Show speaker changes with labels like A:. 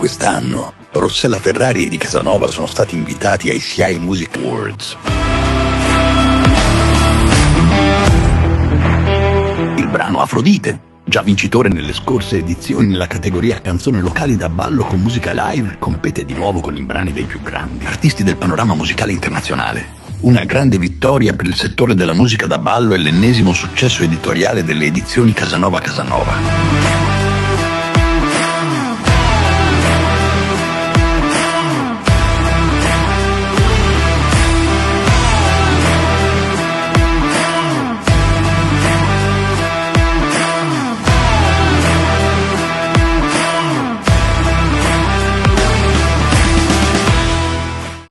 A: quest'anno, Rossella Ferrari di Casanova sono stati invitati ai Siae Music Awards. Il brano Afrodite, già vincitore nelle scorse edizioni nella categoria canzone locali da ballo con musica live, compete di nuovo con i brani dei più grandi artisti del panorama musicale internazionale. Una grande vittoria per il settore della musica da ballo e l'ennesimo successo editoriale delle edizioni Casanova.